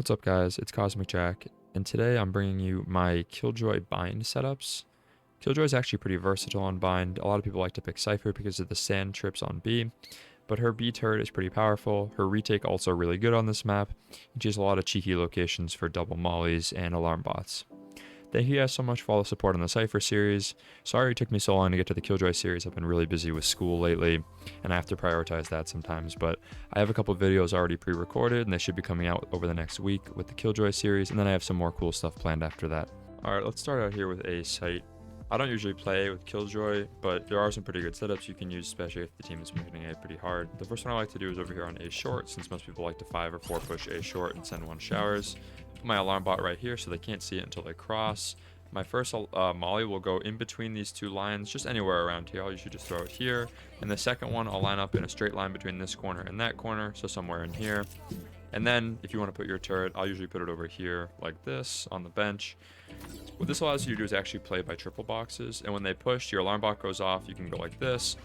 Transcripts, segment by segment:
What's up guys, it's Cosmic Jack, and today I'm bringing you my Killjoy bind setups. Killjoy is actually pretty versatile on bind. A lot of people like to pick Cypher because of the sand trips on B, but her B turret is pretty powerful. Her retake ults are really good on this map, and she has a lot of cheeky locations for double mollies and alarm bots. Thank you guys so much for all the support on the Cypher series. Sorry it took me so long to get to the Killjoy series. I've been really busy with school lately, and I have to prioritize that sometimes. But I have a couple videos already pre-recorded, and they should be coming out over the next week with the Killjoy series, and then I have some more cool stuff planned after that. Alright, let's start out here with a site. I don't usually play with Killjoy, but there are some pretty good setups you can use, especially if the team is hitting A pretty hard. The first one I like to do is over here on A short, since most people like to 5 or 4 push A short and send 1 showers. Put my alarm bot right here so they can't see it until they cross. My first molly will go in between these 2 lines, just anywhere around here. I'll usually just throw it here. And the second one, I'll line up in a straight line between this corner and that corner, so somewhere in here. And then, if you want to put your turret, I'll usually put it over here, like this, on the bench. What this allows you to do is actually play by triple boxes. And when they push, your alarm bot goes off, you can go like this.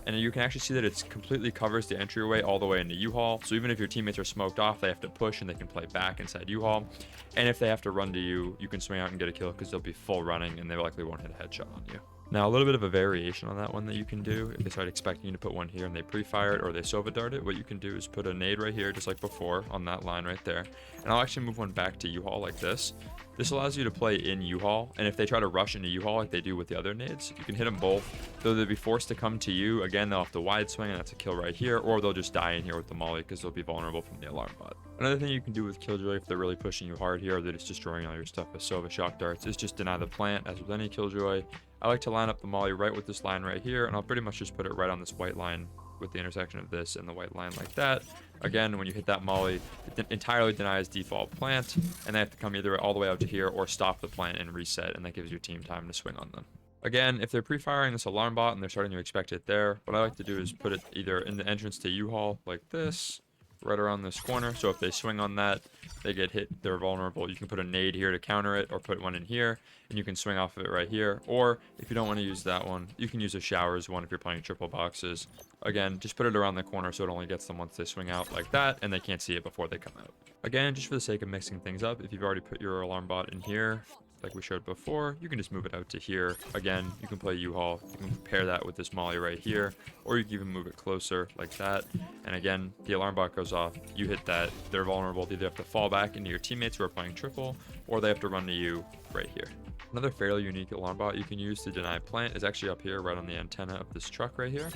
And you can actually see that it completely covers the entryway all the way into U-Haul. So even if your teammates are smoked off, they have to push and they can play back inside U-Haul. And if they have to run to you, you can swing out and get a kill because they'll be full running and they likely won't hit a headshot on you. Now, a little bit of a variation on that one that you can do, if they start expecting you to put one here and they pre-fire it or they Sova dart it, what you can do is put a nade right here, just like before, on that line right there. And I'll actually move one back to U-Haul like this. This allows you to play in U-Haul, and if they try to rush into U-Haul like they do with the other nades, you can hit them both. Though they'll be forced to come to you, again, they'll have to wide swing, and that's a kill right here, or they'll just die in here with the molly because they'll be vulnerable from the alarm bot. Another thing you can do with Killjoy if they're really pushing you hard here, or they're just destroying all your stuff with Sova shock darts, is just deny the plant, as with any Killjoy. I like to line up the molly right with this line right here, and I'll pretty much just put it right on this white line with the intersection of this and the white line like that. Again, when you hit that molly, it entirely denies default plant, and they have to come either all the way out to here or stop the plant and reset, and that gives your team time to swing on them. Again, if they're pre-firing this alarm bot and they're starting to expect it there, what I like to do is put it either in the entrance to U-Haul like this, right around this corner. So if they swing on that, they get hit, they're vulnerable. You can put a nade here to counter it, or put one in here, and you can swing off of it right here. Or if you don't want to use that one, you can use a showers one if you're playing triple boxes. Again, just put it around the corner so it only gets them once they swing out like that, and they can't see it before they come out. Again, just for the sake of mixing things up, if you've already put your alarm bot in here, like we showed before, you can just move it out to here. Again, you can play U-Haul, you can pair that with this molly right here, or you can even move it closer like that. And again, the alarm bot goes off, you hit that, they're vulnerable. They either have to fall back into your teammates who are playing triple, or they have to run to you right here. Another fairly unique alarm bot you can use to deny plant is actually up here right on the antenna of this truck right here,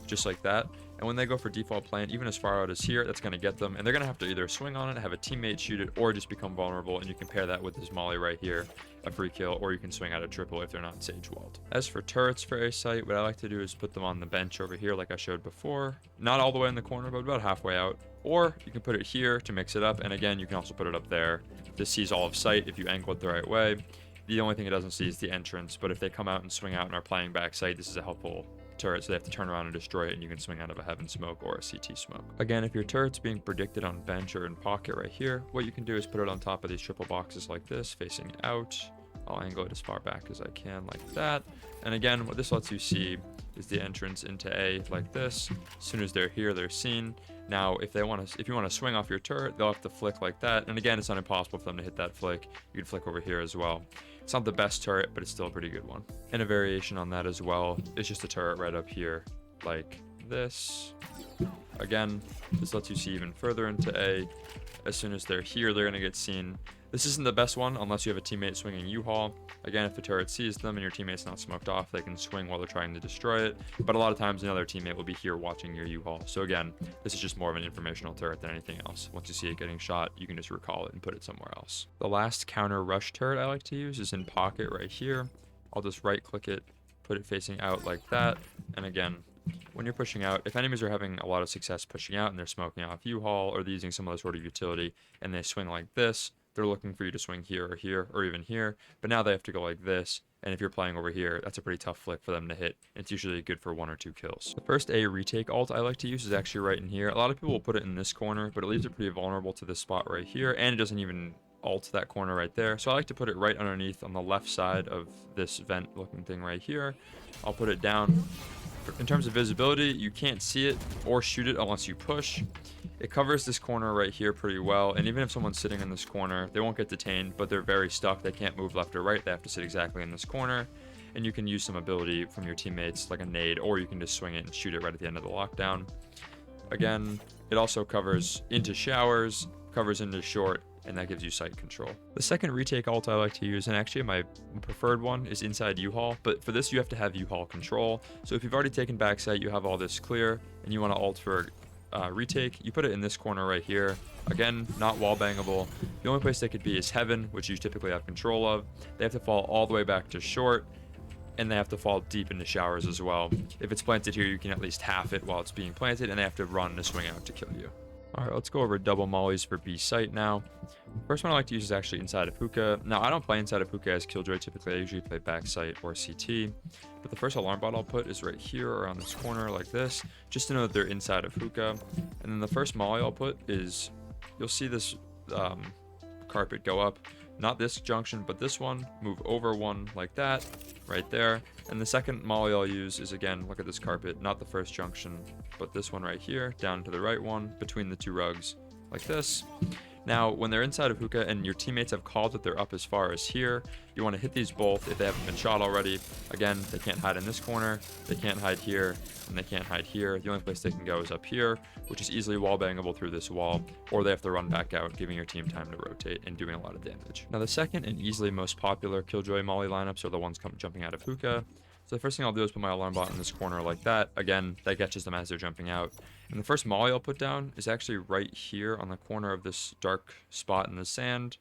just like that. And when they go for default plant, even as far out as here, that's going to get them, and they're going to have to either swing on it, have a teammate shoot it, or just become vulnerable. And you can pair that with this molly right here, a free kill, or you can swing out a triple if they're not sage walled. As for turrets for a site, what I like to do is put them on the bench over here like I showed before, not all the way in the corner, but about halfway out. Or you can put it here to mix it up, and again, you can also put it up there. This sees all of site if you angle it the right way. The only thing it doesn't see is the entrance, but if they come out and swing out and are playing back site, this is a helpful turret, so they have to turn around and destroy it, and you can swing out of a heaven smoke or a CT smoke. Again, if your turret's being predicted on bench or in pocket right here, what you can do is put it on top of these triple boxes like this, facing out. I'll angle it as far back as I can like that. And again, what this lets you see is the entrance into A like this. As soon as they're here, they're seen. Now, if you want to swing off your turret, they'll have to flick like that. And again, it's not impossible for them to hit that flick. You can flick over here as well. It's not the best turret, but it's still a pretty good one. And a variation on that as well is just a turret right up here like this. Again, this lets you see even further into A. As soon as they're here, they're going to get seen. This isn't the best one unless you have a teammate swinging U-Haul. Again, if the turret sees them and your teammate's not smoked off, they can swing while they're trying to destroy it. But a lot of times another teammate will be here watching your U-Haul. So again, this is just more of an informational turret than anything else. Once you see it getting shot, you can just recall it and put it somewhere else. The last counter rush turret I like to use is in pocket right here. I'll just right click it, put it facing out like that. And again, when you're pushing out, if enemies are having a lot of success pushing out and they're smoking off U-Haul or they're using some other sort of utility and they swing like this, they're looking for you to swing here or even here, but now they have to go like this, and if you're playing over here, that's a pretty tough flick for them to hit. It's usually good for 1 or 2 kills. The first A retake ult I like to use is actually right in here. A lot of people will put it in this corner, but it leaves it pretty vulnerable to this spot right here, and it doesn't even ult that corner right there. So I like to put it right underneath on the left side of this vent looking thing right here. I'll put it down, In terms of visibility, you can't see it or shoot it unless you push. It covers this corner right here pretty well, and even if someone's sitting in this corner, they won't get detained, but they're very stuck. They can't move left or right. They have to sit exactly in this corner, and you can use some ability from your teammates like a nade, or you can just swing it and shoot it right at the end of the lockdown. Again, it also covers into showers, covers into short, and that gives you site control. The second retake ult I like to use, and actually my preferred one, is inside U-Haul, but for this you have to have U-Haul control. So if you've already taken back site, you have all this clear, and you want to ult for retake, you put it in this corner right here. Again, not wall bangable. The only place they could be is heaven, which you typically have control of. They have to fall all the way back to short, and they have to fall deep into showers as well. If it's planted here, you can at least half it while it's being planted, and they have to run and swing out to kill you. All right, let's go over double mollies for B site now. First one I like to use is actually inside of hookah. Now, I don't play inside of hookah as Killjoy. Typically, I usually play back site or CT. But the first alarm bot I'll put is right here around this corner like this, just to know that they're inside of hookah. And then the first molly I'll put is, you'll see this carpet go up. Not this junction, but this one. Move over one like that, right there. And the second molly I'll use is, again, look at this carpet, not the first junction, but this one right here, down to the right one, between the two rugs, like this. Now, when they're inside of hookah and your teammates have called that they're up as far as here, you want to hit these both if they haven't been shot already. Again, they can't hide in this corner, they can't hide here, and they can't hide here. The only place they can go is up here, which is easily wall bangable through this wall, or they have to run back out, giving your team time to rotate and doing a lot of damage. Now, the second and easily most popular Killjoy molly lineups are the ones jumping out of hookah. So the first thing I'll do is put my alarm bot in this corner like that. Again, that catches them as they're jumping out. And the first molly I'll put down is actually right here on the corner of this dark spot in the sand,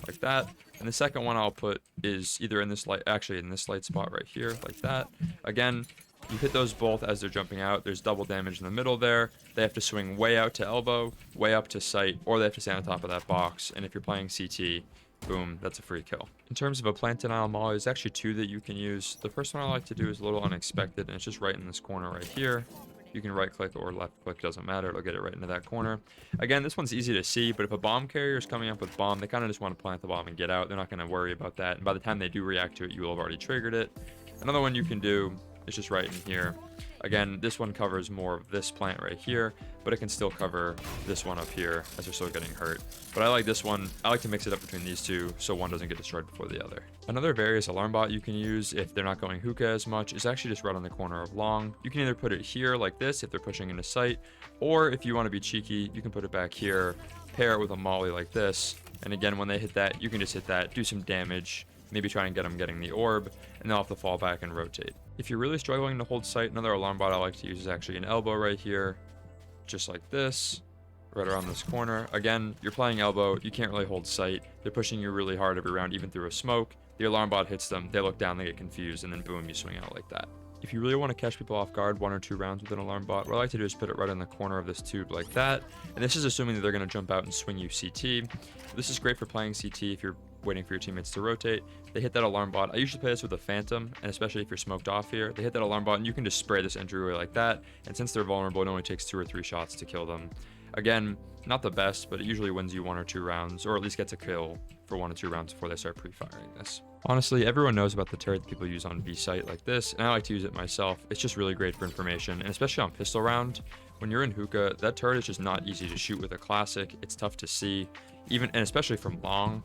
like that. And the second one I'll put is either in this light, actually in this light spot right here, like that. Again, you hit those both as they're jumping out. There's double damage in the middle there. They have to swing way out to elbow, way up to sight, or they have to stand on top of that box. And if you're playing CT, boom, that's a free kill. In terms of a plant denial molly, there's actually two that you can use. The first one I like to do is a little unexpected, and it's just right in this corner right here. You can right click or left click, doesn't matter, it'll get it right into that corner. Again, this one's easy to see, but if a bomb carrier is coming up with bomb, they kind of just want to plant the bomb and get out. They're not going to worry about that, and by the time they do react to it, you will have already triggered it. Another one you can do is just right in here. Again, this one covers more of this plant right here, but it can still cover this one up here as they're still getting hurt. But I like this one. I like to mix it up between these two so one doesn't get destroyed before the other. Another various alarm bot you can use if they're not going hookah as much is actually just right on the corner of long. You can either put it here like this if they're pushing into sight, or if you want to be cheeky, you can put it back here, pair it with a molly like this, and again, when they hit that, you can just hit that, do some damage, maybe try and get them getting the orb, and they'll have to fall back and rotate. If you're really struggling to hold sight, another alarm bot I like to use is actually an elbow right here, just like this, right around this corner. Again, you're playing elbow, you can't really hold sight. They're pushing you really hard every round, even through a smoke. The alarm bot hits them, they look down, they get confused, and then boom, you swing out like that. If you really want to catch people off guard 1 or 2 rounds with an alarm bot, what I like to do is put it right in the corner of this tube like that. And this is assuming that they're going to jump out and swing you CT. This is great for playing CT if you're waiting for your teammates to rotate. They hit that alarm bot. I usually play this with a phantom, and especially if you're smoked off here, they hit that alarm bot and you can just spray this entryway like that. And since they're vulnerable, it only takes 2 or 3 shots to kill them. Again, not the best, but it usually wins you 1 or 2 rounds, or at least gets a kill for 1 or 2 rounds before they start pre-firing this. Honestly, everyone knows about the turret that people use on B site like this, and I like to use it myself. It's just really great for information, and especially on pistol round. When you're in hookah, that turret is just not easy to shoot with a classic. It's tough to see, and especially from long.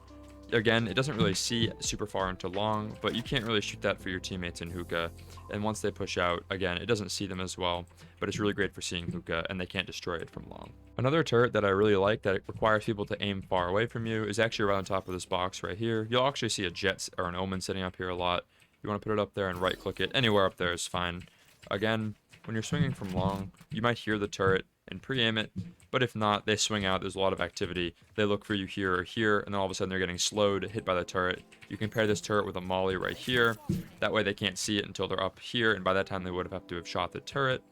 Again, it doesn't really see super far into long, but you can't really shoot that for your teammates in hookah. And once they push out, again, it doesn't see them as well, but it's really great for seeing hookah, and they can't destroy it from long. Another turret that I really like that requires people to aim far away from you is actually right on top of this box right here. You'll actually see a jet or an omen sitting up here a lot. You want to put it up there and right click it. Anywhere up there is fine. Again, when you're swinging from long, you might hear the turret and pre-aim it, but if not, they swing out, there's a lot of activity, they look for you here or here, and then all of a sudden they're getting slowed, hit by the turret. You can pair this turret with a molly right here, that way they can't see it until they're up here, and by that time they would have to have shot the turret.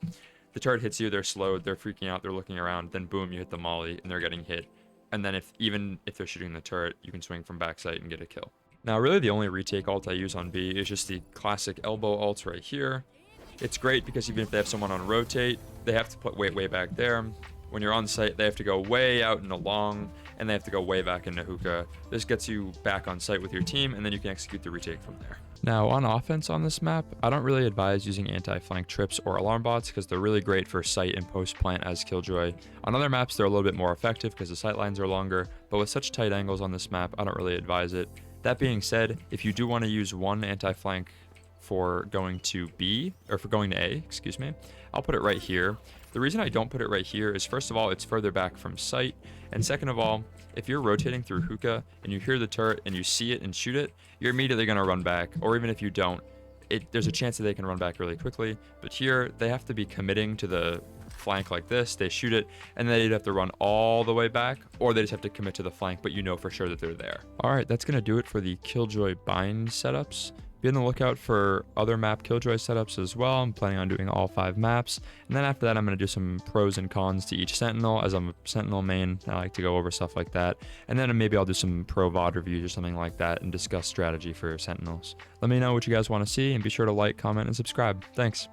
The turret hits you, they're slowed, they're freaking out, they're looking around, then boom, you hit the molly, and they're getting hit. And then even if they're shooting the turret, you can swing from backside and get a kill. Now really the only retake ult I use on B is just the classic elbow ults right here. It's great because even if they have someone on rotate, they have to put way back there. when you're on site, they have to go way out into long, and they have to go way back into hookah. This gets you back on site with your team, and then you can execute the retake from there. Now, on offense on this map, I don't really advise using anti-flank trips or alarm bots because they're really great for site and post-plant as Killjoy. On other maps, they're a little bit more effective because the sight lines are longer, but with such tight angles on this map, I don't really advise it. That being said, if you do want to use one anti-flank for going to B, or for going to A, excuse me, I'll put it right here. The reason I don't put it right here is, first of all, it's further back from sight, and second of all, if you're rotating through hookah and you hear the turret and you see it and shoot it, you're immediately going to run back, or even if you don't, there's a chance that they can run back really quickly. But here, they have to be committing to the flank like this, they shoot it, and then they'd have to run all the way back, or they just have to commit to the flank, but you know for sure that they're there. Alright, that's going to do it for the Killjoy bind setups. Be on the lookout for other map Killjoy setups as well. I'm planning on doing all 5 maps. And then after that, I'm going to do some pros and cons to each Sentinel. As I'm a Sentinel main, I like to go over stuff like that. And then maybe I'll do some pro VOD reviews or something like that and discuss strategy for Sentinels. Let me know what you guys want to see, and be sure to like, comment, and subscribe. Thanks.